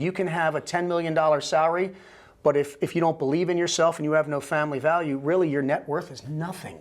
You can have a $10 million salary, but if you don't believe in yourself and you have no family value, really your net worth is nothing.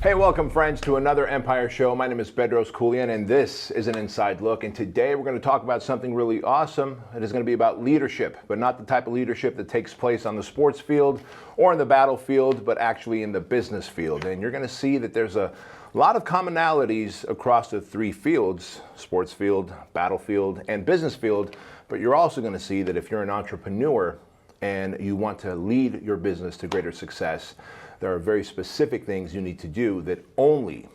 Hey, welcome friends to another Empire Show. My name is Bedros Keuilian and this is an inside look. And today we're going to talk about something really awesome. It is going to be about leadership, but not the type of leadership that takes place on the sports field or in the battlefield, but actually in the business field. And you're going to see that there's a lot of commonalities across the three fields: sports field, battlefield, and business field. But you're also going to see that if you're an entrepreneur and you want to lead your business to greater success, there are very specific things you need to do that only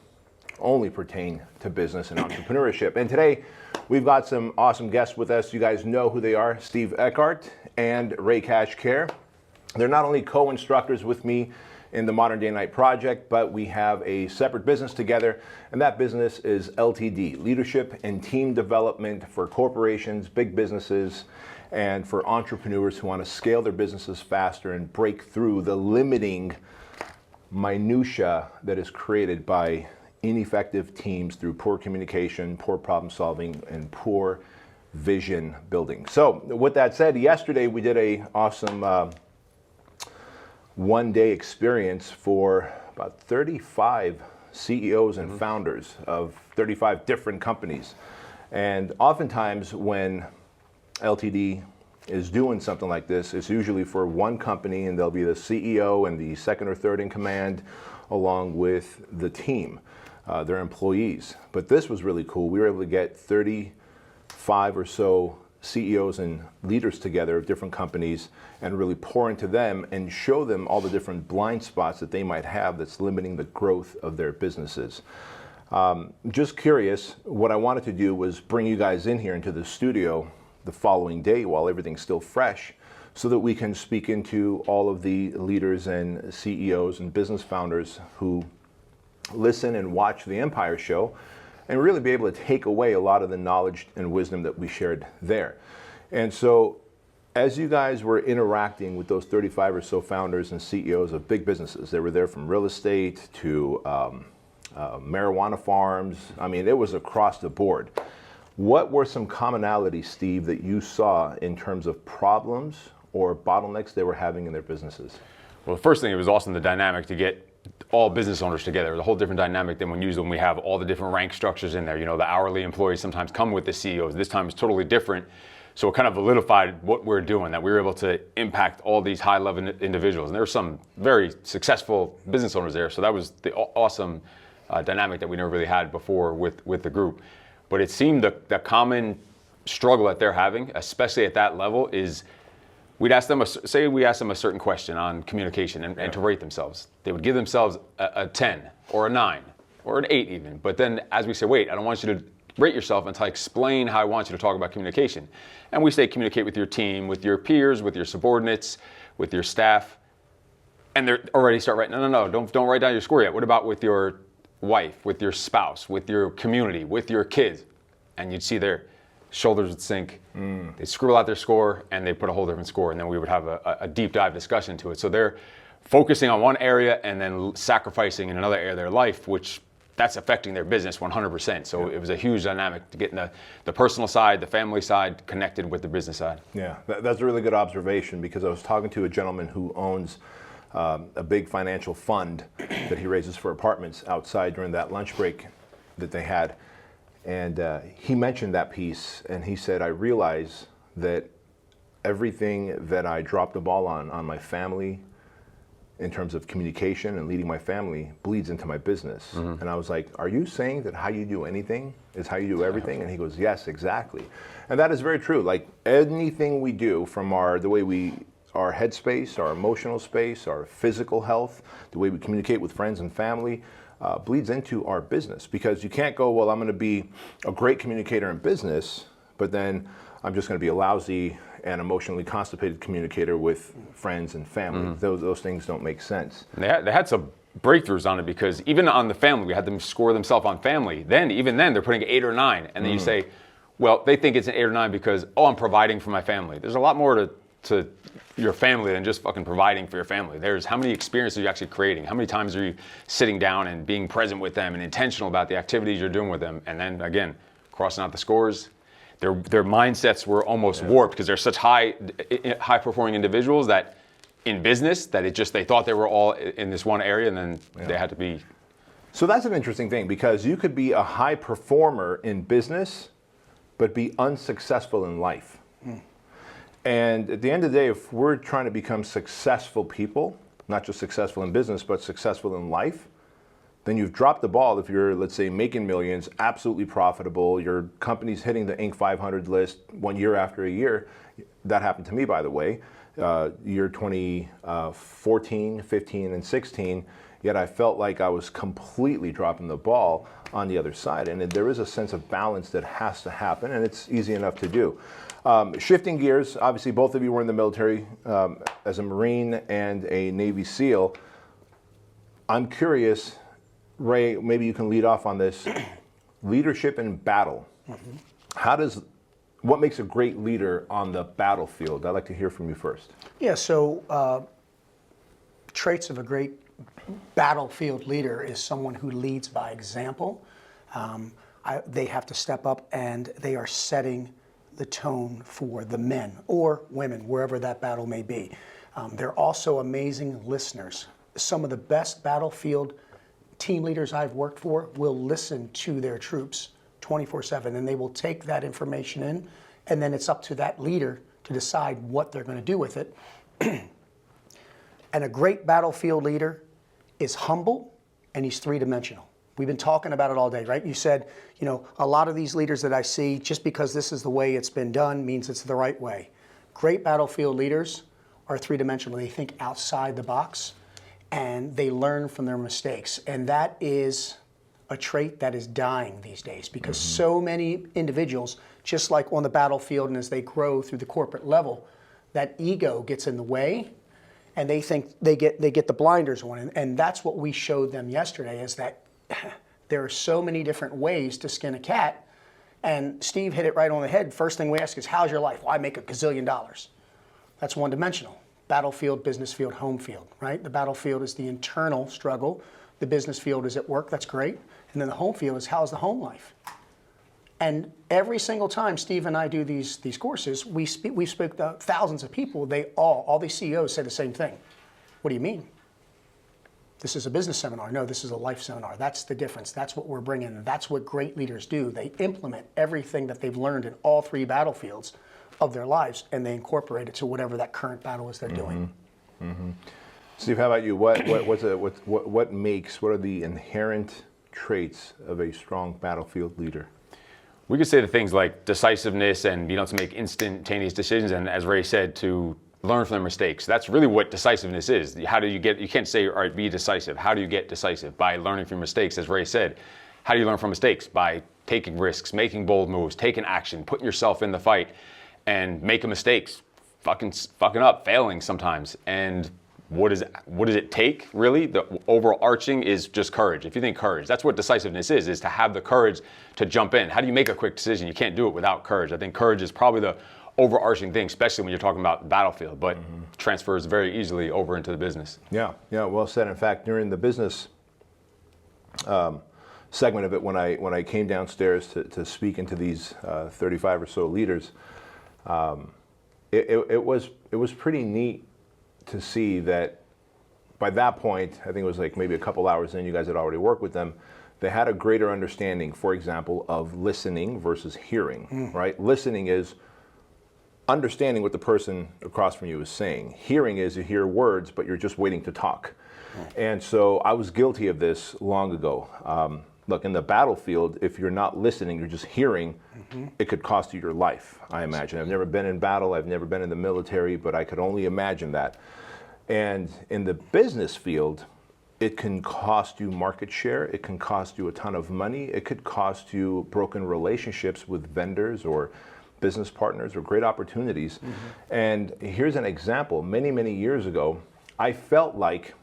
pertain to business and entrepreneurship. And today, we've got some awesome guests with us. You guys know who they are: Steve Eckert and Ray Care. They're not only co-instructors with me in the Modern Day Night Project, but we have a separate business together, and that business is LTD, Leadership and Team Development for corporations, big businesses, and for entrepreneurs who want to scale their businesses faster and break through the limiting minutia that is created by ineffective teams through poor communication, poor problem solving, and poor vision building. So with that said, yesterday we did a awesome one-day experience for about 35 CEOs and founders of 35 different companies. And oftentimes when LTD is doing something like this, it's usually for one company, and there'll be the CEO and the second or third in command along with the team, their employees. But this was really cool. We were able to get 35 or so CEOs and leaders together of different companies and really pour into them and show them all the different blind spots that they might have that's limiting the growth of their businesses. Just curious, what I wanted to do was bring you guys in here into the studio the following day while everything's still fresh, so that we can speak into all of the leaders and CEOs and business founders who listen and watch the Empire Show, and really be able to take away a lot of the knowledge and wisdom that we shared there. And so as you guys were interacting with those 35 or so founders and CEOs of big businesses, they were there from real estate to marijuana farms. I mean, it was across the board. What were some commonalities, Steve, that you saw in terms of problems or bottlenecks they were having in their businesses? Well, the first thing, it was awesome, the dynamic to get all business owners together. It was a whole different dynamic than when we have all the different rank structures in there. You know, the hourly employees sometimes come with the CEOs. This time it's totally different. So it kind of validified what we're doing, that we were able to impact all these high-level individuals. And there were some very successful business owners there. So that was the awesome dynamic that we never really had before with the group. But it seemed the common struggle that they're having, especially at that level, is we'd ask them, say we asked them a certain question on communication and to rate themselves. They would give themselves a 10 or a 9 or an 8 even. But then as we say, wait, I don't want you to rate yourself until I explain how I want you to talk about communication. And we say communicate with your team, with your peers, with your subordinates, with your staff. And they're already start writing, no, don't write down your score yet. What about with your wife, with your spouse, with your community, with your kids? And you'd see their shoulders would sink. They'd scribble out their score and they put a whole different score, and then we would have a deep dive discussion to it. So they're focusing on one area and then sacrificing in another area of their life, which that's affecting their business 100%. So it was a huge dynamic to get the personal side, the family side connected with the business side. Yeah, that's a really good observation, because I was talking to a gentleman who owns a big financial fund that he raises for apartments outside during that lunch break that they had. And he mentioned that piece, and he said, I realize that everything that I dropped the ball on my family in terms of communication and leading my family bleeds into my business. And I was like, are you saying that how you do anything is how you do everything? And he goes, yes, exactly. And that is very true. Like anything we do, from the way our headspace, our emotional space, our physical health, the way we communicate with friends and family, bleeds into our business. Because you can't go, well, I'm going to be a great communicator in business, but then I'm just going to be a lousy and emotionally constipated communicator with friends and family. Those things don't make sense. And they had some breakthroughs on it, because even on the family, we had them score themselves on family. Even then, they're putting 8 or 9. And then you say, well, they think it's an 8 or 9 because, oh, I'm providing for my family. There's a lot more to your family than just fucking providing for your family. There's how many experiences are you actually creating? How many times are you sitting down and being present with them and intentional about the activities you're doing with them? And then again, crossing out the scores. Their mindsets were almost warped because they're such high performing individuals that in business that they thought they were all in this one area, and then they had to be. So that's an interesting thing, because you could be a high performer in business but be unsuccessful in life. And at the end of the day, if we're trying to become successful people, not just successful in business, but successful in life, then you've dropped the ball. If you're, let's say, making millions, absolutely profitable, your company's hitting the Inc. 500 list 1 year after a year. That happened to me, by the way, year 2014, 15, and 16, yet I felt like I was completely dropping the ball on the other side. And there is a sense of balance that has to happen, and it's easy enough to do. Shifting gears, obviously both of you were in the military as a Marine and a Navy SEAL. I'm curious, Ray, maybe you can lead off on this. Leadership in battle. What makes a great leader on the battlefield? I'd like to hear from you first. Yeah, so traits of a great battlefield leader is someone who leads by example. They have to step up, and they are setting the tone for the men or women, wherever that battle may be. They're also amazing listeners. Some of the best battlefield team leaders I've worked for will listen to their troops 24/7, and they will take that information in, and then it's up to that leader to decide what they're going to do with it. And a great battlefield leader is humble, and he's three-dimensional. We've been talking about it all day, right? You said, a lot of these leaders that I see, just because this is the way it's been done means it's the right way. Great battlefield leaders are three-dimensional. They think outside the box, and they learn from their mistakes. And that is a trait that is dying these days, because so many individuals, just like on the battlefield and as they grow through the corporate level, that ego gets in the way, and they think they get the blinders on. And that's what we showed them yesterday, is that there are so many different ways to skin a cat. And Steve hit it right on the head. First thing we ask is, how's your life? Well, I make $1 gazillion. That's one-dimensional. Battlefield, business field, home field, right? The battlefield is the internal struggle. The business field is at work. That's great. And then the home field is, how's the home life? And every single time Steve and I do these courses, we spoke to thousands of people. All these CEOs say the same thing. What do you mean? This is a business seminar. No, this is a life seminar. That's the difference. That's what we're bringing. That's what great leaders do. They implement everything that they've learned in all three battlefields of their lives, and they incorporate it to whatever that current battle is they're doing. Steve, how about you? What are the inherent traits of a strong battlefield leader? We could say the things like decisiveness and being able to make instantaneous decisions, and as Ray said, to learn from their mistakes. That's really what decisiveness is. How do you can't say, all right, be decisive. How do you get decisive? By learning from mistakes, as Ray said. How do you learn from mistakes? By taking risks, making bold moves, taking action, putting yourself in the fight, and making mistakes, fucking up, failing sometimes. And what does it take, really? The overarching is just courage. If you think courage, that's what decisiveness is to have the courage to jump in. How do you make a quick decision? You can't do it without courage. I think courage is probably the overarching thing, especially when you're talking about the battlefield, but transfers very easily over into the business. Yeah, well said. In fact, during the business segment of it, when I came downstairs to speak into these 35 or so leaders, it was pretty neat to see that by that point, I think it was like maybe a couple hours in, you guys had already worked with them, they had a greater understanding, for example, of listening versus hearing, right? Listening is understanding what the person across from you is saying. Hearing is you hear words, but you're just waiting to talk. And so I was guilty of this long ago. Look, in the battlefield, if you're not listening, you're just hearing, it could cost you your life, I imagine. I've never been in battle, I've never been in the military, but I could only imagine that. And in the business field, it can cost you market share, it can cost you a ton of money, it could cost you broken relationships with vendors or business partners or great opportunities. And here's an example. Many, many years ago, I felt like,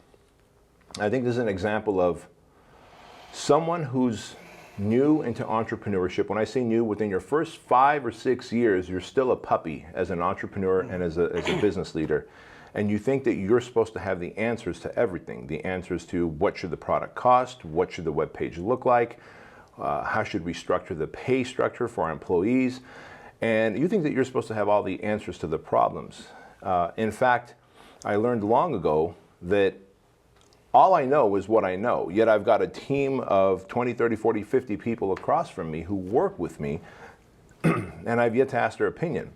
I think this is an example of someone who's new into entrepreneurship, when I say new, within your first 5 or 6 years, you're still a puppy as an entrepreneur and as a business leader. And you think that you're supposed to have the answers to everything, the answers to what should the product cost, what should the web page look like, how should we structure the pay structure for our employees, and you think that you're supposed to have all the answers to the problems. In fact, I learned long ago that all I know is what I know, yet I've got a team of 20, 30, 40, 50 people across from me who work with me, and I've yet to ask their opinion.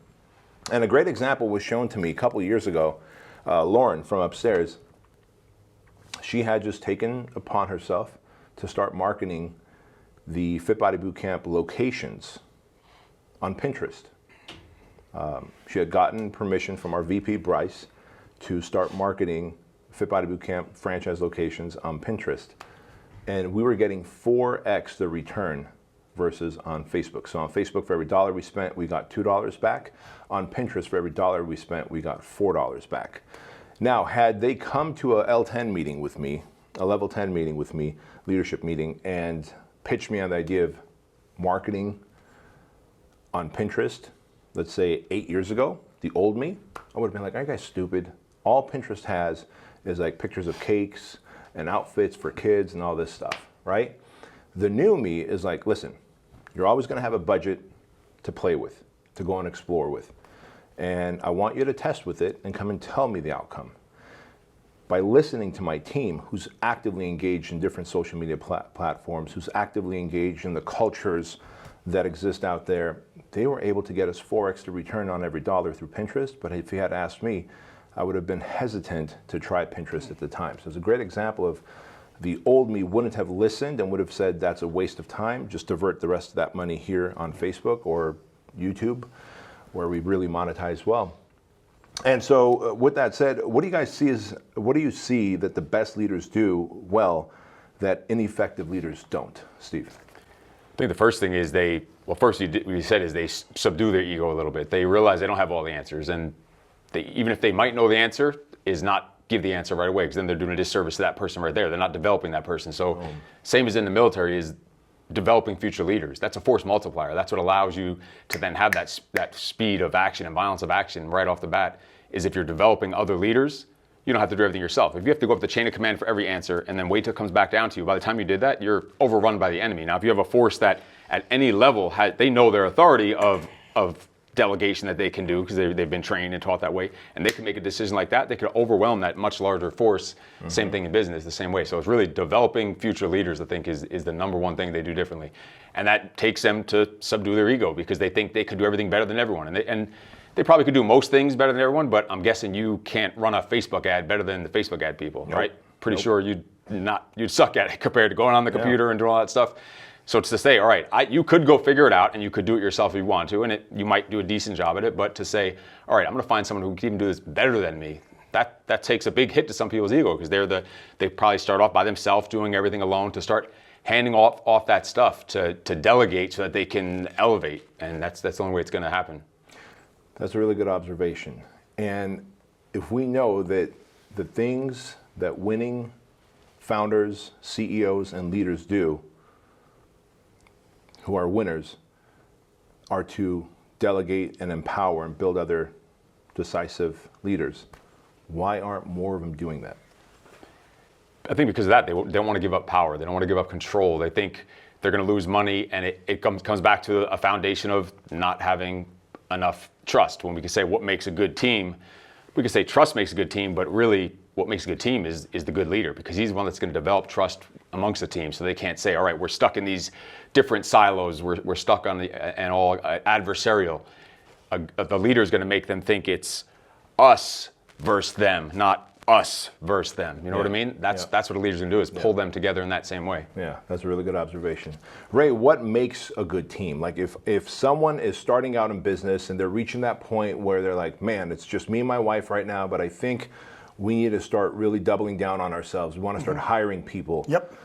And a great example was shown to me a couple of years ago. Lauren from upstairs, she had just taken upon herself to start marketing the Fit Body Bootcamp locations on Pinterest. She had gotten permission from our VP, Bryce, to start marketing Fit Body Bootcamp franchise locations on Pinterest. And we were getting 4x the return versus on Facebook. So on Facebook, for every $1 we spent, we got $2 back. On Pinterest, for every $1 we spent, we got $4 back. Now, had they come to a L10 meeting with me, a level 10 meeting with me, leadership meeting, and pitched me on the idea of marketing on Pinterest, let's say 8 years ago, the old me, I would have been like, are you guys stupid? All Pinterest has is like pictures of cakes and outfits for kids and all this stuff, right? The new me is like, listen, you're always going to have a budget to play with, to go and explore with. And I want you to test with it and come and tell me the outcome. By listening to my team, who's actively engaged in different social media platforms, who's actively engaged in the cultures that exist out there, they were able to get us 4x the return on every dollar through Pinterest. But if you had asked me, I would have been hesitant to try Pinterest at the time. So it's a great example of the old me wouldn't have listened and would have said that's a waste of time, just divert the rest of that money here on Facebook or YouTube, where we really monetize well. And so with that said, what do you see that the best leaders do well that ineffective leaders don't, Steve? I think the first thing is what you said is they subdue their ego a little bit. They realize they don't have all the answers, and even if they might know the answer, is not give the answer right away, because then they're doing a disservice to that person right there. They're not developing that person. So same as in the military is developing future leaders. That's a force multiplier. That's what allows you to then have that speed of action and violence of action right off the bat, is if you're developing other leaders, you don't have to do everything yourself. If you have to go up the chain of command for every answer and then wait till it comes back down to you, by the time you did that, you're overrun by the enemy. Now, if you have a force that at any level, they know their authority of delegation that they can do, because they've been trained and taught that way, and they can make a decision like that, they could overwhelm that much larger force. Same thing in business, the same way. So it's really developing future leaders, I think, is the number one thing they do differently. And that takes them to subdue their ego, because they think they could do everything better than everyone. And they probably could do most things better than everyone, but I'm guessing you can't run a Facebook ad better than the Facebook ad people, right? Pretty sure you'd suck at it compared to going on the computer and doing all that stuff. So it's to say, all right, you could go figure it out and you could do it yourself if you want to, and you might do a decent job at it, but to say, all right, I'm going to find someone who can even do this better than me, that takes a big hit to some people's ego, because they probably start off by themselves doing everything alone, to start handing off that stuff to delegate so that they can elevate, and that's the only way it's going to happen. That's a really good observation. And if we know that the things that winning founders, CEOs, and leaders do, who are winners, are to delegate and empower and build other decisive leaders, why aren't more of them doing that? I think because of that, they don't want to give up power. They don't want to give up control. They think they're going to lose money, and it comes back to a foundation of not having enough trust. When we can say what makes a good team, we can say trust makes a good team, but really what makes a good team is the good leader, because he's the one that's going to develop trust amongst the team. So they can't say, all right, we're stuck in these different silos, we're stuck on and all adversarial. The leader is going to make them think it's us versus them, not us versus them. You know what I mean? That's what a leader's going to do, is pull them together in that same way. Yeah, that's a really good observation. Ray, what makes a good team? Like if someone is starting out in business and they're reaching that point where they're like, man, it's just me and my wife right now, but I think we need to start really doubling down on ourselves. We want to start hiring people. Yep.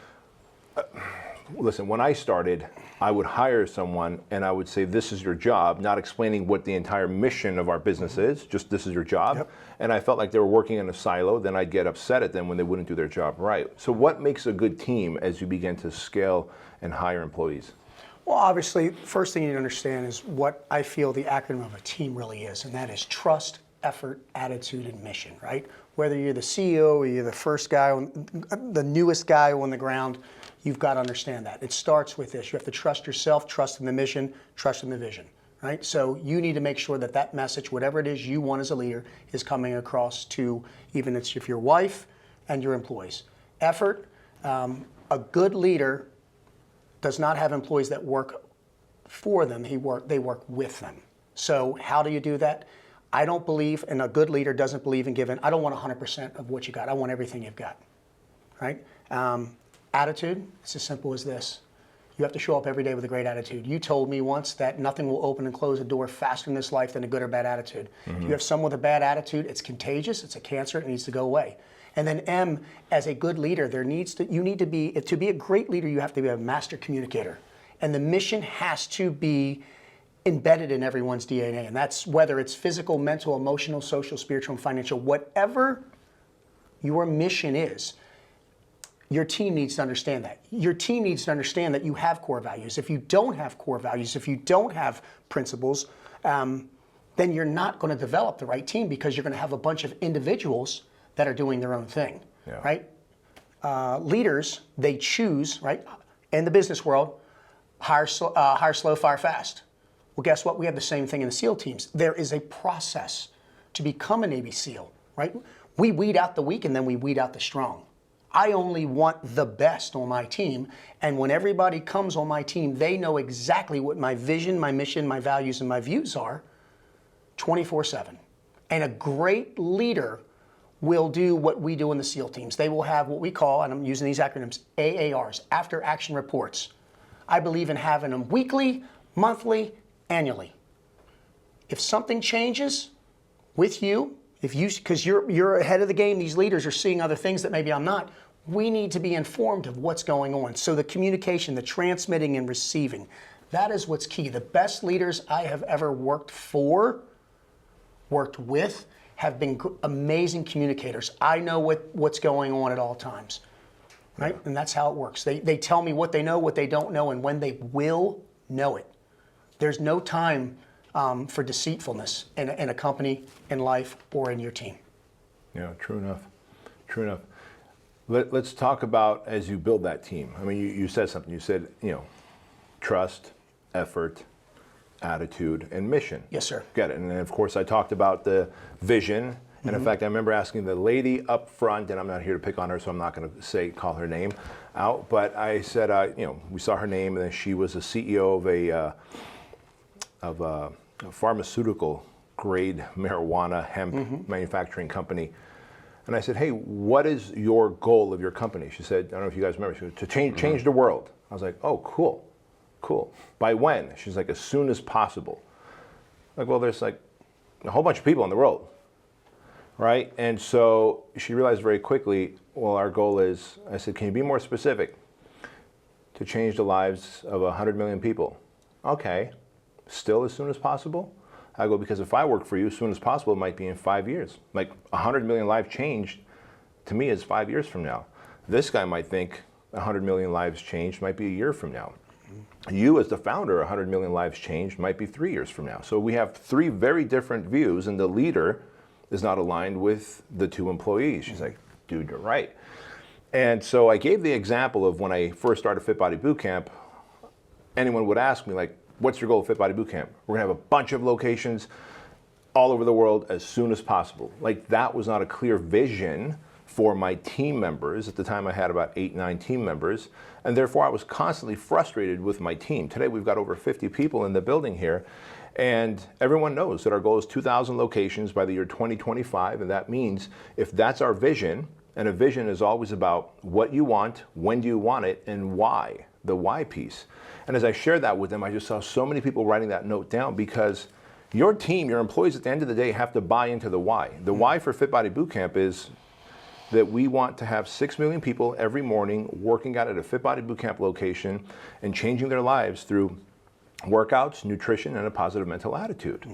listen, when I started, I would hire someone and I would say, this is your job, not explaining what the entire mission of our business is, just this is your job. Yep. And I felt like they were working in a silo, then I'd get upset at them when they wouldn't do their job right. So what makes a good team as you begin to scale and hire employees? Well, obviously, first thing you need to understand is what I feel the acronym of a team really is, and that is trust, effort, attitude, and mission, right? Whether you're the CEO or you're the first guy, the newest guy on the ground, you've got to understand that. It starts with this. You have to trust yourself, trust in the mission, trust in the vision, right? So you need to make sure that that message, whatever it is you want as a leader, is coming across to even if your wife and your employees. Effort, a good leader does not have employees that work for them, they work with them. So how do you do that? I don't believe, and a good leader doesn't believe in giving, I don't want 100% of what you got, I want everything you've got, right? Attitude, it's as simple as this. You have to show up every day with a great attitude. You told me once that nothing will open and close a door faster in this life than a good or bad attitude. If you have someone with a bad attitude, it's contagious, it's a cancer, it needs to go away. And then M, as a good leader, you need to be a great leader, you have to be a master communicator. And the mission has to be embedded in everyone's DNA. And that's whether it's physical, mental, emotional, social, spiritual, and financial, whatever your mission is, your team needs to understand that. Your team needs to understand that you have core values. If you don't have core values, if you don't have principles, then you're not going to develop the right team because you're going to have a bunch of individuals that are doing their own thing, right? Leaders, they choose, right? In the business world, hire slow, fire fast. Well, guess what? We have the same thing in the SEAL teams. There is a process to become a Navy SEAL, right? We weed out the weak and then we weed out the strong. I only want the best on my team, and when everybody comes on my team, they know exactly what my vision, my mission, my values, and my views are 24/7. And a great leader will do what we do in the SEAL teams. They will have what we call, and I'm using these acronyms, AARs, after action reports. I believe in having them weekly, monthly, annually. If something changes with you, because you're ahead of the game, these leaders are seeing other things that maybe I'm not, we need to be informed of what's going on. So the communication, the transmitting and receiving, that is what's key. The best leaders I have ever worked with, have been amazing communicators. I know what's going on at all times, right? And that's how it works. They tell me what they know, what they don't know, and when they will know it. There's no time for deceitfulness in a company, in life, or in your team. Yeah, true enough. True enough. Let's talk about as you build that team. I mean, you said something. You said, trust, effort, attitude, and mission. Yes, sir. Get it. And then, of course, I talked about the vision. And in fact, I remember asking the lady up front, and I'm not here to pick on her, so I'm not going to call her name out. But I said, we saw her name, and then she was a CEO of a pharmaceutical grade marijuana hemp manufacturing company. And I said, hey, what is your goal of your company? She said, I don't know if you guys remember, she said, to change the world. I was like, oh, cool. By when? She's like, as soon as possible. Like, well, there's like a whole bunch of people in the world, right? And so she realized very quickly, well, our goal is, I said, can you be more specific? To change the lives of 100 million people. Okay, still as soon as possible? I go, because if I work for you, as soon as possible, it might be in 5 years. Like 100 million lives changed, to me, is 5 years from now. This guy might think 100 million lives changed might be a year from now. You as the founder, 100 million lives changed might be 3 years from now. So we have three very different views, and the leader is not aligned with the two employees. She's like, dude, you're right. And so I gave the example of when I first started Fit Body Bootcamp, anyone would ask me, like, what's your goal of Fit Body Bootcamp? We're gonna have a bunch of locations all over the world as soon as possible. Like, that was not a clear vision for my team members. At the time I had about 8, 9 team members, and therefore I was constantly frustrated with my team. Today we've got over 50 people in the building here, and everyone knows that our goal is 2,000 locations by the year 2025, and that means if that's our vision, and a vision is always about what you want, when do you want it, and why, the why piece. And as I shared that with them, I just saw so many people writing that note down, because your team, your employees at the end of the day have to buy into the why. The why for Fit Body Bootcamp is that we want to have 6 million people every morning working out at a Fit Body Bootcamp location and changing their lives through workouts, nutrition, and a positive mental attitude.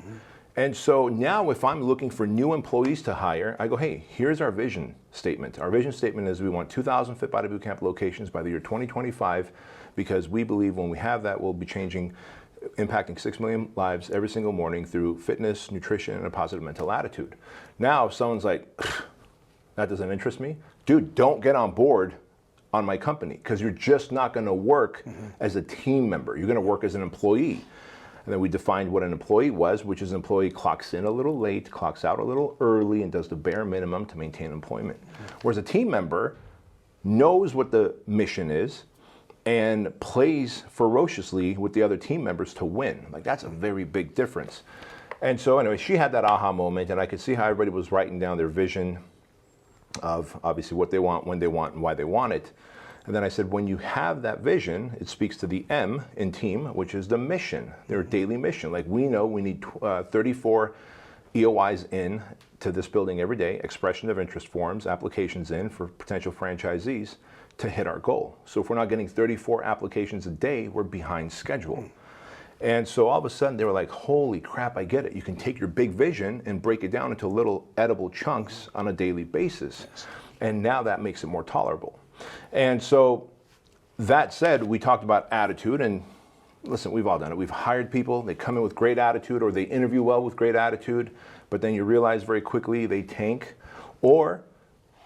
And so now if I'm looking for new employees to hire, I go, hey, here's our vision statement. Our vision statement is we want 2,000 Fit Body Bootcamp locations by the year 2025, because we believe when we have that, we'll be impacting 6 million lives every single morning through fitness, nutrition, and a positive mental attitude. Now, if someone's like, that doesn't interest me, dude, don't get on board on my company, because you're just not going to work as a team member. You're going to work as an employee. And then we defined what an employee was, which is an employee clocks in a little late, clocks out a little early, and does the bare minimum to maintain employment. Whereas a team member knows what the mission is and plays ferociously with the other team members to win. Like, that's a very big difference. And so anyway, she had that aha moment, and I could see how everybody was writing down their vision of obviously what they want, when they want, and why they want it. And then I said, when you have that vision, it speaks to the M in team, which is the mission, their daily mission. Like, we know we need 34 EOIs in to this building every day, expression of interest forms, applications in for potential franchisees to hit our goal. So if we're not getting 34 applications a day, we're behind schedule. And so all of a sudden they were like, holy crap, I get it. You can take your big vision and break it down into little edible chunks on a daily basis. And now that makes it more tolerable. And so that said, we talked about attitude, and listen, we've all done it. We've hired people, they come in with great attitude, or they interview well with great attitude, but then you realize very quickly they tank, or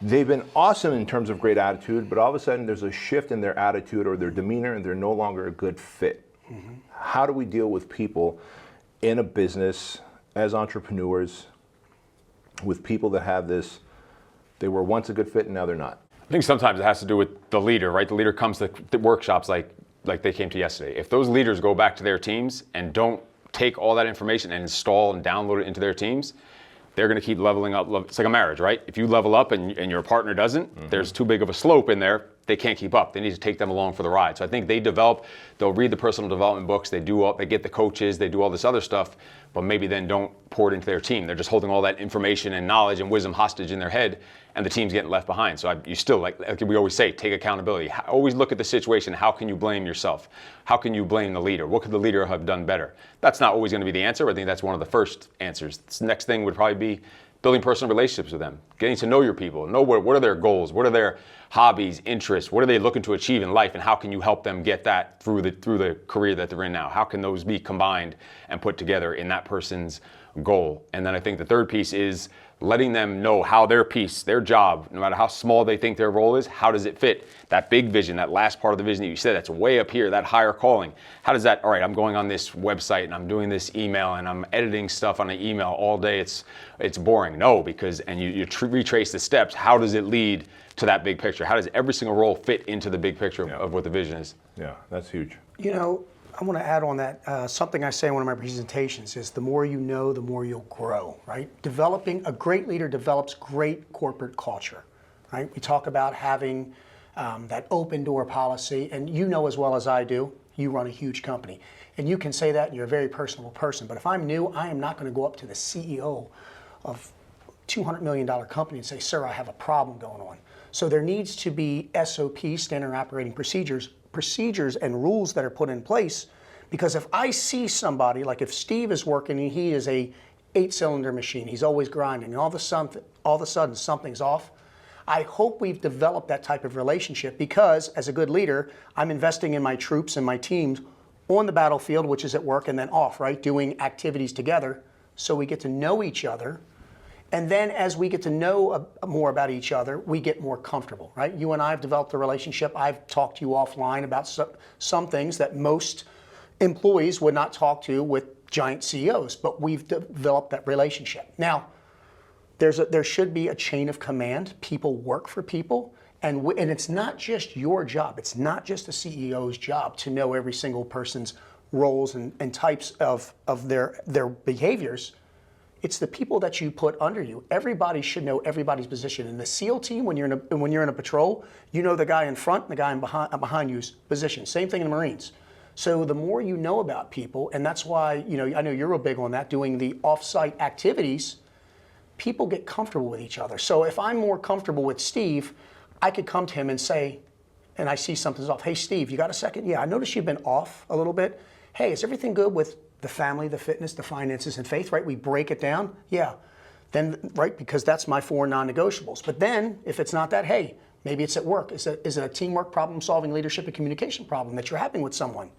they've been awesome in terms of great attitude, but all of a sudden there's a shift in their attitude or their demeanor and they're no longer a good fit. How do we deal with people in a business as entrepreneurs with people that have this, they were once a good fit and now they're not? I think sometimes it has to do with the leader, right? The leader comes to the workshops like they came to yesterday. If those leaders go back to their teams and don't take all that information and install and download it into their teams, they're going to keep leveling up. It's like a marriage, right? If you level up and your partner doesn't, there's too big of a slope in there. They can't keep up. They need to take them along for the ride. So I think they'll read the personal development books, they get the coaches, they do all this other stuff, but maybe then don't pour it into their team. They're just holding all that information and knowledge and wisdom hostage in their head, and the team's getting left behind. So you still, like we always say, take accountability. Always look at the situation. How can you blame yourself? How can you blame the leader? What could the leader have done better? That's not always going to be the answer, but I think that's one of the first answers. The next thing would probably be building personal relationships with them, getting to know your people, know what are their goals, what are their hobbies, interests, what are they looking to achieve in life, and how can you help them get that through the career that they're in now? How can those be combined and put together in that person's goal? And then I think the third piece is letting them know how their piece, their job, no matter how small they think their role is, how does it fit? That big vision, that last part of the vision that you said, that's way up here, that higher calling. How does that, all right, I'm going on this website and I'm doing this email and I'm editing stuff on an email all day. It's boring. No, because, and you retrace the steps. How does it lead to that big picture? How does every single role fit into the big picture of what the vision is? Yeah, that's huge. You know, I want to add on that. Something I say in one of my presentations is the more you know, the more you'll grow, right? A great leader develops great corporate culture, right? We talk about having that open door policy, and you know as well as I do, you run a huge company. And you can say that, and you're a very personable person. But if I'm new, I am not going to go up to the CEO of a $200 million company and say, sir, I have a problem going on. So there needs to be SOP, standard operating procedures and rules that are put in place, because if I see somebody, like if Steve is working and he is a 8-cylinder machine, he's always grinding, and all of a sudden something's off, I hope we've developed that type of relationship, because as a good leader, I'm investing in my troops and my teams on the battlefield, which is at work, and then off, right, doing activities together, so we get to know each other. And then as we get to know more about each other, we get more comfortable, right? You and I have developed a relationship. I've talked to you offline about some things that most employees would not talk to with giant CEOs, but we've developed that relationship. Now, there should be a chain of command. People work for people, and it's not just your job. It's not just the CEO's job to know every single person's roles and types of their behaviors. It's the people that you put under you. Everybody should know everybody's position. In the SEAL team, when you're in a patrol, you know the guy in front and the guy behind you's position. Same thing in the Marines. So the more you know about people, and that's why, I know you're real big on that, doing the off-site activities, people get comfortable with each other. So if I'm more comfortable with Steve, I could come to him and say, and I see something's off. Hey, Steve, you got a second? Yeah, I noticed you've been off a little bit. Hey, is everything good with the family, the fitness, the finances, and faith, right? We break it down. Yeah. Then, right, because that's my 4 non-negotiables. But then, if it's not that, hey, maybe it's at work. Is it a teamwork, problem-solving, leadership, and communication problem that you're having with someone?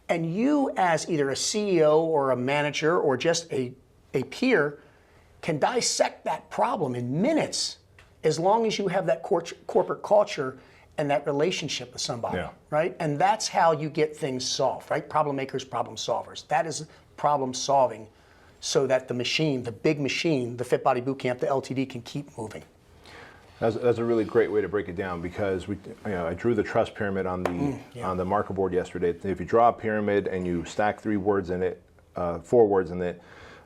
And you, as either a CEO or a manager or just a peer, can dissect that problem in minutes as long as you have that corporate culture and that relationship with somebody, right? And that's how you get things solved, right? Problem makers, problem solvers. That is problem solving so that the machine, the big machine, the Fit Body Bootcamp, the LTD can keep moving. That's a really great way to break it down, because I drew the trust pyramid on the marker board yesterday. If you draw a pyramid and you stack 4 words in it,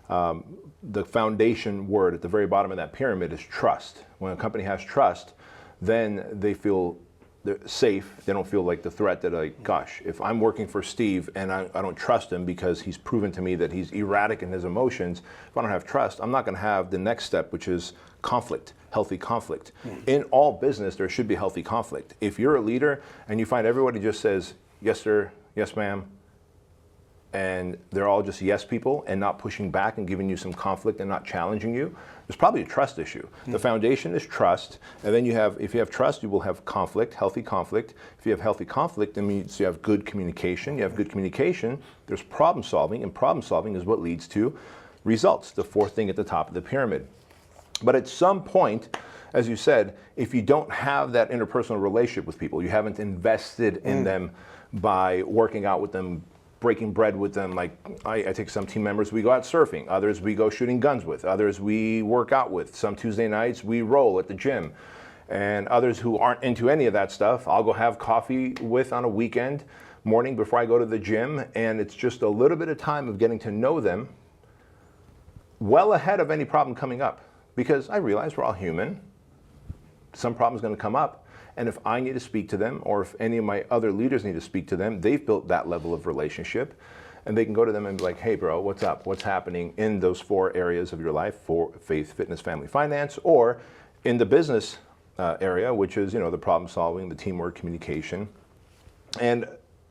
the foundation word at the very bottom of that pyramid is trust. When a company has trust, then they feel they're safe. They don't feel like the threat that, like, gosh, if I'm working for Steve and I don't trust him because he's proven to me that he's erratic in his emotions, if I don't have trust, I'm not going to have the next step, which is conflict, healthy conflict. In all business, there should be healthy conflict. If you're a leader and you find everybody just says, yes, sir, yes, ma'am, and they're all just yes people and not pushing back and giving you some conflict and not challenging you, there's probably a trust issue. The foundation is trust, and then if you have trust, you will have conflict, healthy conflict. If you have healthy conflict, that means you have good communication. You have good communication, there's problem solving, and problem solving is what leads to results, the 4th thing at the top of the pyramid. But at some point, as you said, if you don't have that interpersonal relationship with people, you haven't invested in them by working out with them, breaking bread with them. Like I take some team members, we go out surfing. Others we go shooting guns with. Others we work out with. Some Tuesday nights we roll at the gym. And others who aren't into any of that stuff, I'll go have coffee with on a weekend morning before I go to the gym. And it's just a little bit of time of getting to know them well ahead of any problem coming up. Because I realize we're all human. Some problem's going to come up. And if I need to speak to them, or if any of my other leaders need to speak to them, they've built that level of relationship. And they can go to them and be like, hey, bro, what's up? What's happening in those 4 areas of your life, for faith, fitness, family, finance, or in the business area, which is, the problem solving, the teamwork, communication, and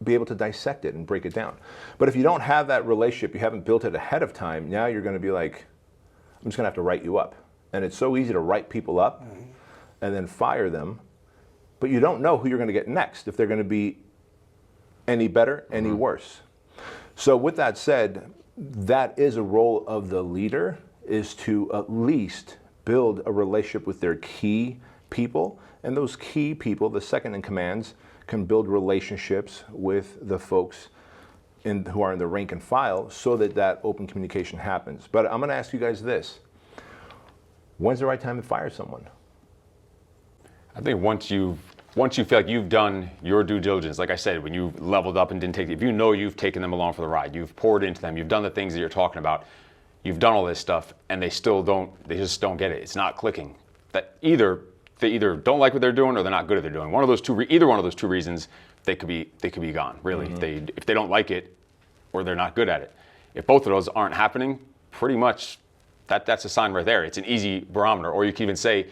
be able to dissect it and break it down. But if you don't have that relationship, you haven't built it ahead of time, now you're going to be like, I'm just going to have to write you up. And it's so easy to write people up and then fire them, but you don't know who you're going to get next, if they're going to be any better, any worse. So with that said, that is a role of the leader, is to at least build a relationship with their key people. And those key people, the second in commands, can build relationships with the folks who are in the rank and file, so that open communication happens. But I'm going to ask you guys this. When's the right time to fire someone? I think once you feel like you've done your due diligence, like I said, when you've leveled up and didn't take, if you know you've taken them along for the ride, you've poured into them, you've done the things that you're talking about, you've done all this stuff, and they just don't get it. It's not clicking. They either don't like what they're doing, or they're not good at what they're doing. Either one of those 2 reasons, they could be gone. Really, if they don't like it, or they're not good at it. If both of those aren't happening, pretty much that's a sign right there. It's an easy barometer. Or you can even say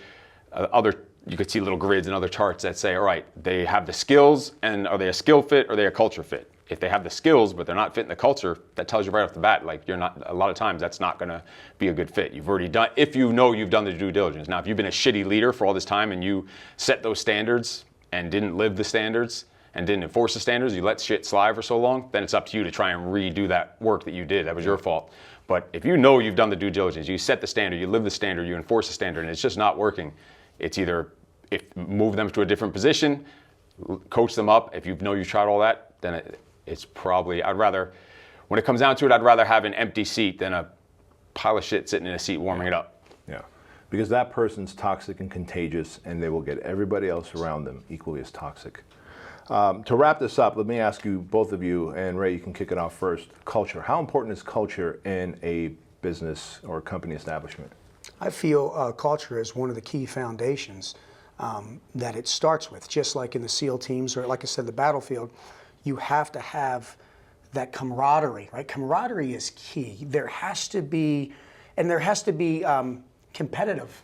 you could see little grids and other charts that say, all right, they have the skills, and are they a skill fit or are they a culture fit? If they have the skills but they're not fitting the culture, that tells you right off the bat, like, you're not, a lot of times that's not going to be a good fit. You've already done, if you know you've done the due diligence. Now, if you've been a shitty leader for all this time and you set those standards and didn't live the standards and didn't enforce the standards, you let shit slide for so long, then it's up to you to try and redo that work that you did. That was your fault. But if you know you've done the due diligence, you set the standard, you live the standard, you enforce the standard, and it's just not working, it's either move them to a different position, coach them up. If you know you've tried all that, then it's probably, when it comes down to it, I'd rather have an empty seat than a pile of shit sitting in a seat warming it up. Yeah, because that person's toxic and contagious, and they will get everybody else around them equally as toxic. To wrap this up, let me ask you, both of you, and Ray, you can kick it off first. Culture. How important is culture in a business or company establishment? I feel culture is one of the key foundations that it starts with. Just like in the SEAL teams, or like I said, the battlefield, you have to have that camaraderie, right? Camaraderie is key. There has to be competitive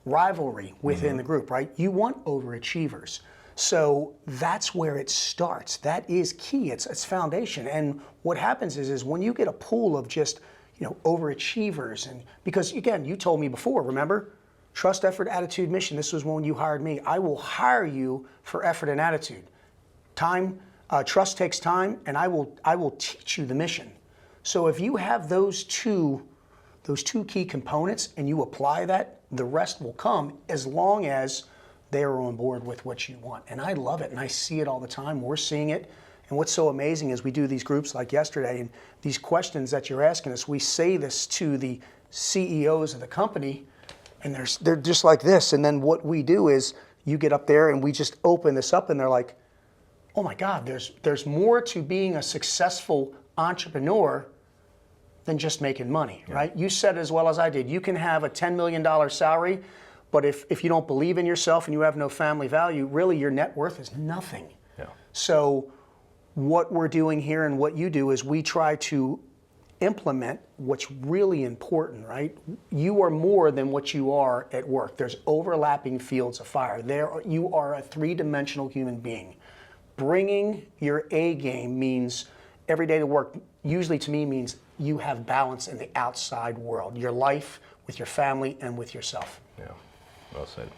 rivalry within the group, right? You want overachievers. So that's where it starts. That is key. It's foundation. And what happens is when you get a pool of just, overachievers, and because again, you told me before, remember? Trust, effort, attitude, mission. This was when you hired me. I will hire you for effort and attitude. Trust takes time, and I will teach you the mission. So if you have those two key components and you apply that, the rest will come as long as they are on board with what you want. And I love it, and I see it all the time. We're seeing it. And what's so amazing is we do these groups like yesterday, and these questions that you're asking us, we say this to the CEOs of the company, and they're just like this. And then what we do is you get up there and we just open this up, and they're like, oh my God, there's more to being a successful entrepreneur than just making money, right? You said as well as I did, you can have a $10 million salary, but if you don't believe in yourself and you have no family value, really your net worth is nothing. Yeah. So what we're doing here and what you do is we try to implement what's really important, right? You are more than what you are at work. There's overlapping fields of fire. You are a three-dimensional human being. Bringing your A game means every day to work, usually to me means you have balance in the outside world, your life, with your family, and with yourself. Yeah, well said.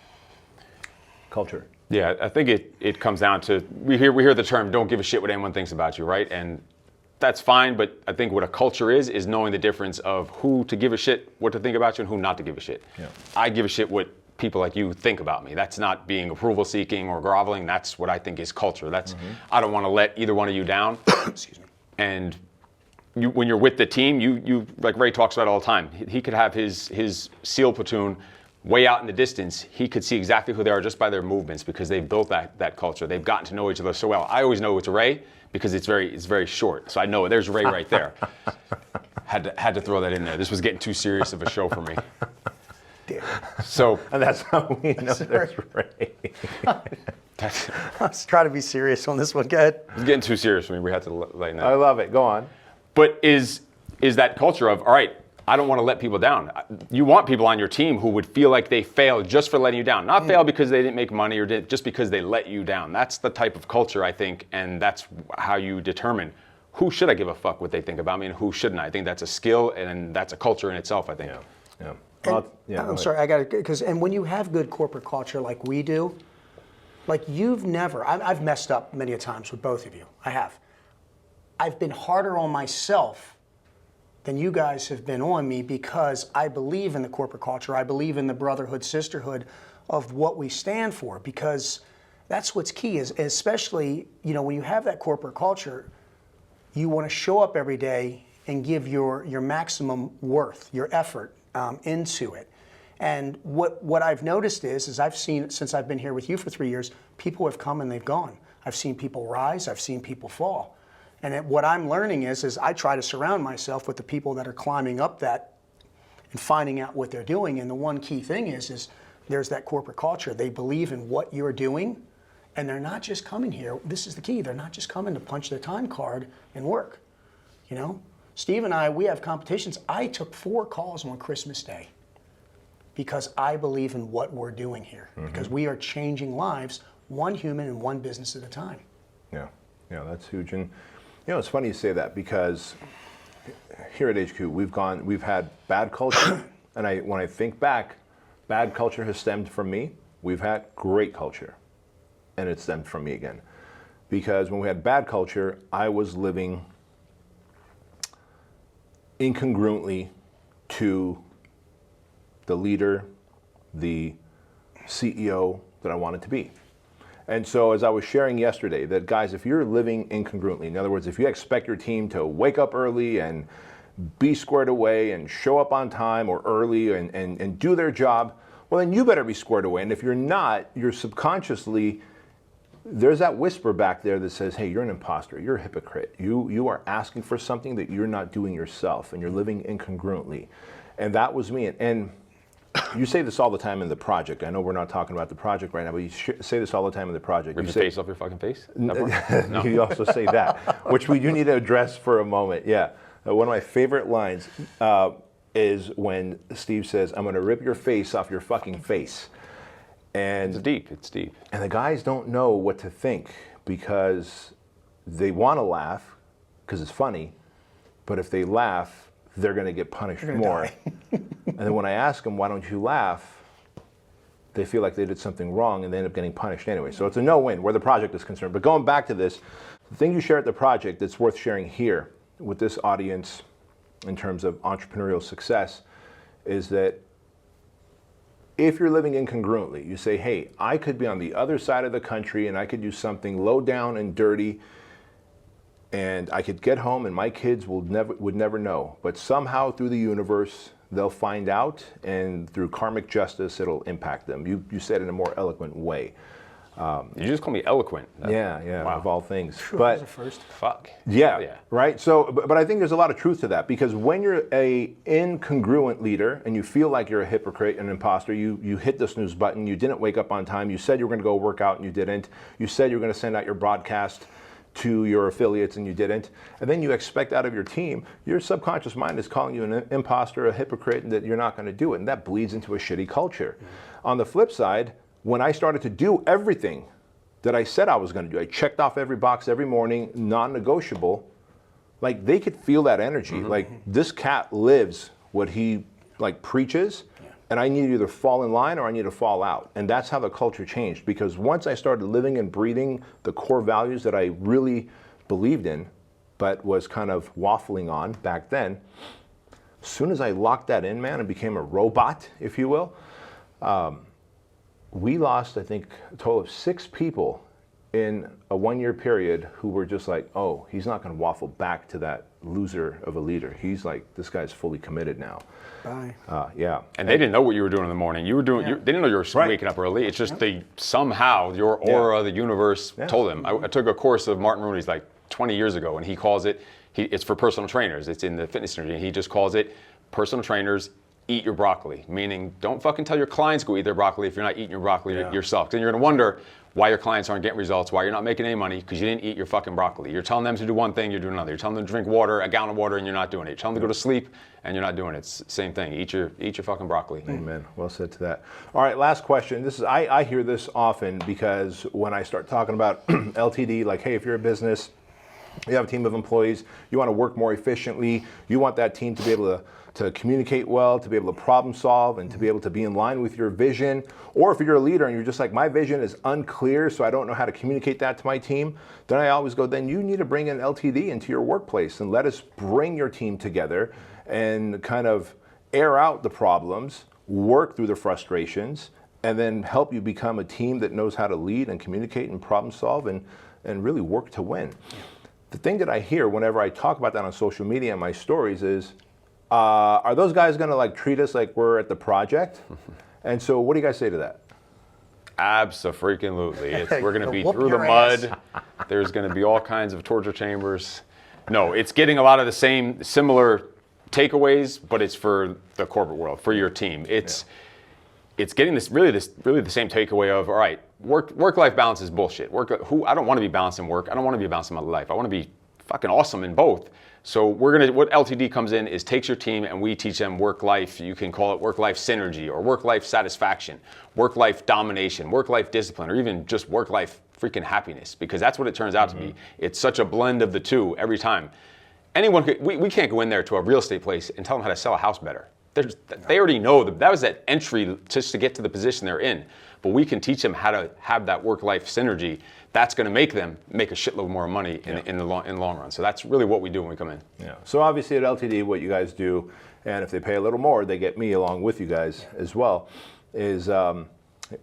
Culture. Yeah, I think it comes down to, we hear the term, don't give a shit what anyone thinks about you, right? And that's fine, but I think what a culture is knowing the difference of who to give a shit what to think about you and who not to give a shit. Yeah. I give a shit what people like you think about me. That's not being approval seeking or groveling. That's what I think is culture. That's I don't want to let either one of you down. Excuse me. And when you're with the team, you like Ray talks about all the time. He could have his SEAL platoon way out in the distance. He could see exactly who they are just by their movements because they've built that culture. They've gotten to know each other so well. I always know it's Ray because it's very short. So I know there's Ray right there. Had to throw that in there. This was getting too serious of a show for me. So, and that's how we know there's Ray. Let's try to be serious on this one. Go ahead. It's getting too serious for me. We had to lighten that. I love it. Go on. But is that culture of, all right, I don't want to let people down. You want people on your team who would feel like they failed just for letting you down. Not fail because they didn't make money or just because they let you down. That's the type of culture, I think, and that's how you determine who should I give a fuck what they think about me and who shouldn't I. I think that's a skill and that's a culture in itself, I think. Yeah. I'm sorry, I got to, because, and when you have good corporate culture like we do, like I've messed up many a times with both of you. I have. I've been harder on myself than you guys have been on me because I believe in the corporate culture. I believe in the brotherhood, sisterhood of what we stand for, because that's what's key is, especially, when you have that corporate culture, you want to show up every day and give your maximum worth, your effort into it. And what I've noticed is I've seen, since I've been here with you for 3 years, people have come and they've gone. I've seen people rise, I've seen people fall. And what I'm learning is I try to surround myself with the people that are climbing up that and finding out what they're doing. And the one key thing is there's that corporate culture. They believe in what you're doing, and they're not just coming here. This is the key. They're not just coming to punch their time card and work. Steve and I, we have competitions. I took 4 calls on Christmas Day because I believe in what we're doing here, because we are changing lives, one human and one business at a time. Yeah, that's huge. And it's funny you say that because here at HQ we've had bad culture, and when I think back, bad culture has stemmed from me. We've had great culture, and it stemmed from me again, because when we had bad culture, I was living incongruently to the leader, the CEO that I wanted to be. And so as I was sharing yesterday, that guys, if you're living incongruently, in other words, if you expect your team to wake up early and be squared away and show up on time or early and do their job, well, then you better be squared away. And if you're not, you're subconsciously, there's that whisper back there that says, hey, you're an imposter, you're a hypocrite. You are asking for something that you're not doing yourself, and you're living incongruently. And that was me. And you say this all the time in the project. I know we're not talking about the project right now, but you say this all the time in the project. Rip you your say, face off your fucking face? No. You also say that, which we do need to address for a moment. Yeah. One of my favorite lines, is when Steve says, I'm going to rip your face off your fucking face. And It's deep. It's deep. And the guys don't know what to think because they want to laugh because it's funny, but if they laugh, they're going to get punished more. And then when I ask them, why don't you laugh? They feel like they did something wrong and they end up getting punished anyway. So it's a no-win where the project is concerned. But going back to this, the thing you share at the project that's worth sharing here with this audience in terms of entrepreneurial success is that if you're living incongruently, you say, hey, I could be on the other side of the country and I could do something low down and dirty and I could get home and my kids would never know. But somehow through the universe, they'll find out, and through karmic justice, it'll impact them. You said it in a more eloquent way. You just call me eloquent. Yeah, wow. Of all things. Sure, But that was a first. Fuck. yeah, right? So, but I think there's a lot of truth to that, because when you're a incongruent leader and you feel like you're a hypocrite, an imposter, you hit the snooze button, you didn't wake up on time, you said you were going to go work out and you didn't, you said you were going to send out your broadcast to your affiliates and you didn't, and then you expect out of your team, your subconscious mind is calling you an imposter, a hypocrite, and that you're not going to do it, and that bleeds into a shitty culture. On the flip side, when I started to do everything that I said I was going to do, I checked off every box every morning, non-negotiable, like they could feel that energy. Like this cat lives what he like preaches, and I need to either fall in line or I need to fall out. And that's how the culture changed, because once I started living and breathing the core values that I really believed in, but was kind of waffling on back then, as soon as I locked that in, man, and became a robot, if you will, we lost, I think, a total of 6 people in a 1-year period who were just like, oh, he's not going to waffle back to that loser of a leader. He's like, this guy's fully committed now. Bye. Yeah. And they didn't know what you were doing in the morning. You were doing. They didn't know you were waking up early. It's just they somehow your aura, the universe, told them. I took a course of Martin Rooney's like 20 years ago, and he calls it. It's for personal trainers. It's in the fitness industry. And he just calls it personal trainers eat your broccoli. Meaning, don't fucking tell your clients go eat their broccoli if you're not eating your broccoli yourself. Then you're gonna wonder why your clients aren't getting results, why you're not making any money, because you didn't eat your fucking broccoli. You're telling them to do one thing, you're doing another. You're telling them to drink water, a gallon of water, and you're not doing it. You're telling them to go to sleep, and you're not doing it. It's the same thing. Eat your fucking broccoli. Amen. Well said to that. All right, last question. This is I hear this often because when I start talking about LTD, like, hey, if you're a business, you have a team of employees, you want to work more efficiently, you want that team to be able to communicate well, to be able to problem solve, and to be able to be in line with your vision. Or if you're a leader and you're just like, my vision is unclear, so I don't know how to communicate that to my team, then I always go, then you need to bring an LTD into your workplace and let us bring your team together and kind of air out the problems, work through the frustrations, and then help you become a team that knows how to lead and communicate and problem solve and really work to win. The thing that I hear whenever I talk about that on social media and my stories is, are those guys going to like treat us like we're at the project? And so what do you guys say to that? Abso-freaking-lutely. We're going to be Whoop through the your mud. There's going to be all kinds of torture chambers. No, it's getting a lot of the similar takeaways, but it's for the corporate world, for your team. It's getting really the same takeaway of, all right, work-life balance is bullshit. I don't want to be balanced in work. I don't want to be balanced in my life. I want to be fucking awesome in both. So what LTD comes in is takes your team and we teach them work-life. You can call it work-life synergy or work-life satisfaction, work-life domination, work-life discipline, or even just work-life freaking happiness, because that's what it turns out to be. It's such a blend of the two every time. We can't go in there to a real estate place and tell them how to sell a house better. They already know that was that entry just to get to the position they're in. But we can teach them how to have that work-life synergy. That's going to make them make a shitload more money in the long run. So that's really what we do when we come in. Yeah. So obviously at LTD, what you guys do, and if they pay a little more, they get me along with you guys as well, is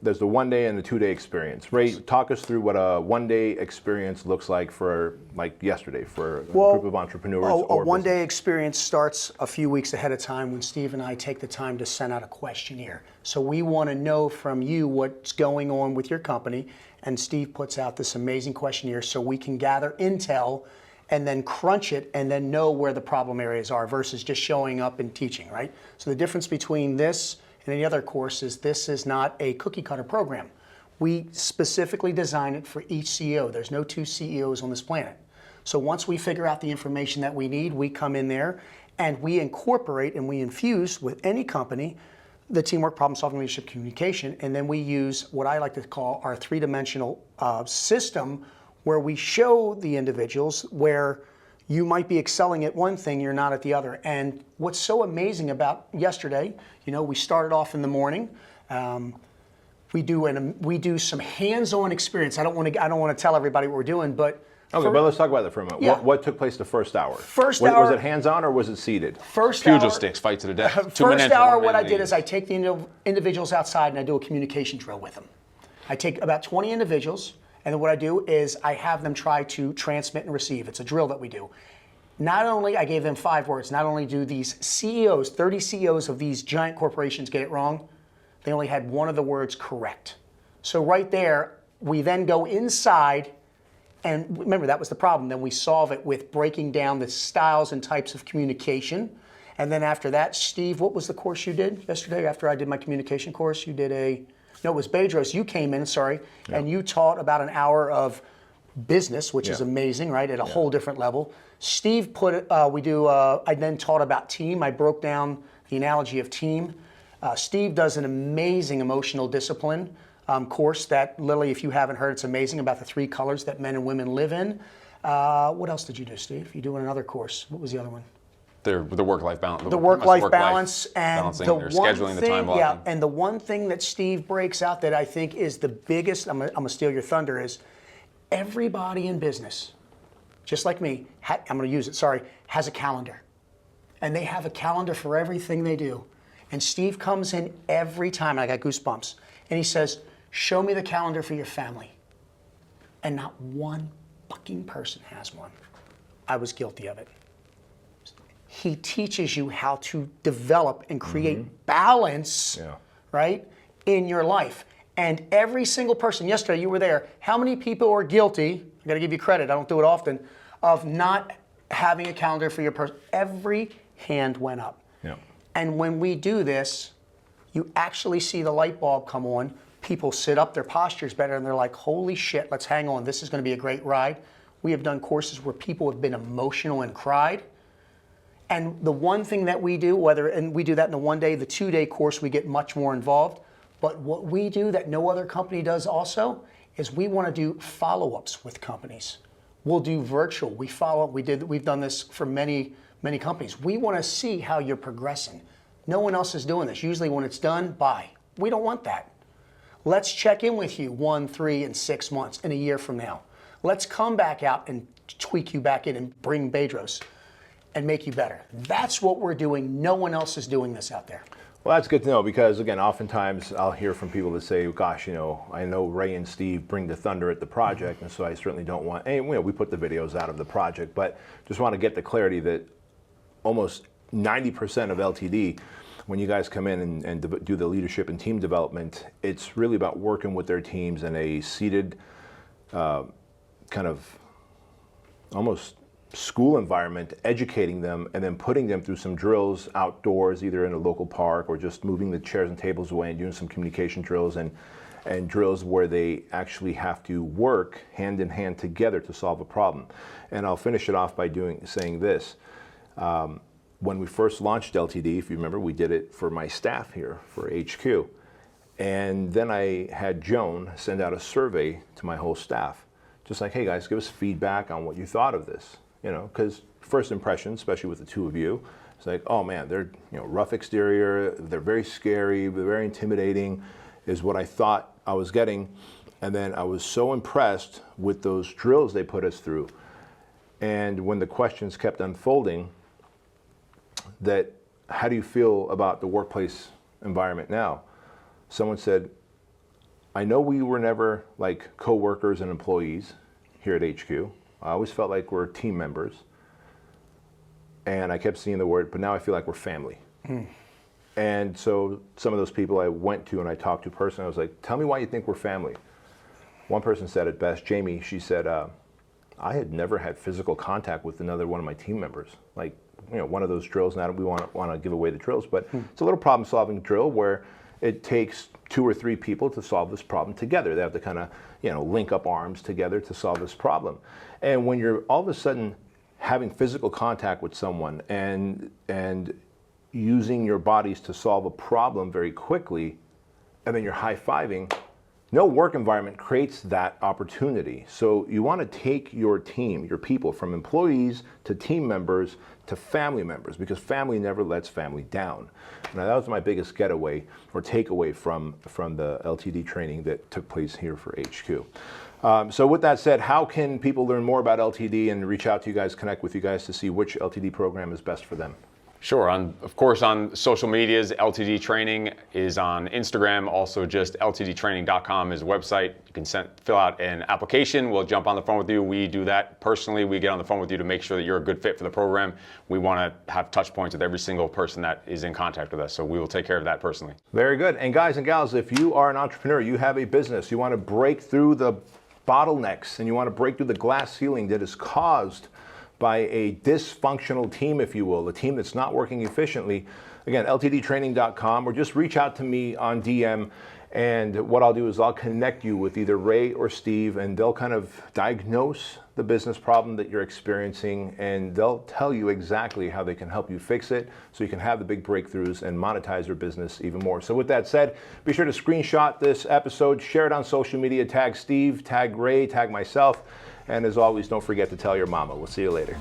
there's the 1-day and the 2-day experience. Ray, talk us through what a 1-day experience looks like for like yesterday for a group of entrepreneurs. A 1-day experience starts a few weeks ahead of time when Steve and I take the time to send out a questionnaire. So we want to know from you what's going on with your company, and Steve puts out this amazing questionnaire so we can gather intel and then crunch it and then know where the problem areas are versus just showing up and teaching, right? So the difference between this and any other course is this is not a cookie cutter program. We specifically design it for each CEO. There's no 2 CEOs on this planet. So once we figure out the information that we need, we come in there And we incorporate and we infuse with any company the teamwork, problem solving, leadership, communication, and then we use what I like to call our three-dimensional system, where we show the individuals where you might be excelling at one thing, you're not at the other. And what's so amazing about yesterday, we started off in the morning. We do some hands-on experience. I don't want to tell everybody what we're doing, but okay, but let's talk about that for a moment. Yeah. What took place the first hour? First was, hour. Was it hands-on or was it seated? First Pugil hour, sticks, fight to the death. First hour, what I did is I take the individuals outside and I do a communication drill with them. I take about 20 individuals, and then what I do is I have them try to transmit and receive. It's a drill that we do. Not only, I gave them 5 words, not only do these CEOs, 30 CEOs of these giant corporations get it wrong, they only had one of the words correct. So right there, we then go inside, and remember, that was the problem. Then we solve it with breaking down the styles and types of communication. And then after that, Steve, what was the course you did yesterday after I did my communication course? You did no, it was Bedros. You came in, and you taught about an hour of business, which is amazing, right, at a whole different level. Steve I then taught about team. I broke down the analogy of team. Steve does an amazing emotional discipline course that, Lily, if you haven't heard, it's amazing, about the 3 colors that men and women live in. What else did you do, Steve? You doing another course. What was the other one? The work-life balance. The work-life balance, and balancing the or one scheduling thing, the time blocking. and the one thing that Steve breaks out that I think is the biggest, I'm gonna steal your thunder, is everybody in business, just like me, I'm gonna use it, has a calendar. And they have a calendar for everything they do. And Steve comes in every time, and I got goosebumps, and he says, show me the calendar for your family. And not one fucking person has one. I was guilty of it. He teaches you how to develop and create balance, right, in your life. And every single person, yesterday you were there, how many people are guilty, I gotta give you credit, I don't do it often, of not having a calendar for your person? Every hand went up. Yeah. And when we do this, you actually see the light bulb come on. People sit up, their posture's better, and they're like, holy shit, let's hang on, this is gonna be a great ride. We have done courses where people have been emotional and cried. And the one thing that we do, and we do that in the 1 day, the 2 day course, we get much more involved. But what we do that no other company does also is we want to do follow-ups with companies. We'll do virtual. We've done this for many, many companies. We want to see how you're progressing. No one else is doing this. Usually when it's done, bye. We don't want that. Let's check in with you 1, 3, and 6 months and a year from now. Let's come back out and tweak you back in and bring Bedros and make you better. That's what we're doing. No one else is doing this out there. Well, that's good to know, because again, oftentimes I'll hear from people that say, gosh, I know Ray and Steve bring the thunder at the project, and so I certainly don't want, and we put the videos out of the project, but just want to get the clarity that almost 90% of LTD, when you guys come in and do the leadership and team development, it's really about working with their teams in a seated kind of almost school environment, educating them, and then putting them through some drills outdoors, either in a local park or just moving the chairs and tables away and doing some communication drills and drills where they actually have to work hand in hand together to solve a problem. And I'll finish it off by saying this. When we first launched LTD, if you remember, we did it for my staff here for HQ. And then I had Joan send out a survey to my whole staff, just like, hey guys, give us feedback on what you thought of this. Because first impression, especially with the 2 of you, it's like, oh man, they're rough exterior, they're very scary, they're very intimidating, is what I thought I was getting. And then I was so impressed with those drills they put us through. And when the questions kept unfolding, that how do you feel about the workplace environment now? Someone said, I know we were never like co-workers and employees here at HQ. I always felt like we're team members. And I kept seeing the word, but now I feel like we're family. And so some of those people I went to and I talked to personally, I was like, tell me why you think we're family. One person said it best, Jamie, she said, I had never had physical contact with another one of my team members. Like, one of those drills, now we want to give away the drills, but it's a little problem solving drill where it takes 2 or 3 people to solve this problem together. They have to kind of, link up arms together to solve this problem. And when you're all of a sudden having physical contact with someone and using your bodies to solve a problem very quickly, and then you're high-fiving, no work environment creates that opportunity. So you want to take your team, your people, from employees to team members to family members, because family never lets family down. Now, that was my biggest getaway or takeaway from the LTD training that took place here for HQ. So with that said, how can people learn more about LTD and reach out to you guys, connect with you guys to see which LTD program is best for them? Sure. Of course, on social medias, LTD Training is on Instagram. Also, just ltdtraining.com is a website. You can fill out an application. We'll jump on the phone with you. We do that personally. We get on the phone with you to make sure that you're a good fit for the program. We want to have touch points with every single person that is in contact with us. So we will take care of that personally. Very good. And guys and gals, if you are an entrepreneur, you have a business, you want to break through the bottlenecks and you want to break through the glass ceiling that is caused by a dysfunctional team, if you will, a team that's not working efficiently, again, ltdtraining.com, or just reach out to me on DM, and what I'll do is I'll connect you with either Ray or Steve, and they'll kind of diagnose the business problem that you're experiencing, and they'll tell you exactly how they can help you fix it so you can have the big breakthroughs and monetize your business even more. So with that said, be sure to screenshot this episode, share it on social media, tag Steve, tag Ray, tag myself, and as always, don't forget to tell your mama. We'll see you later.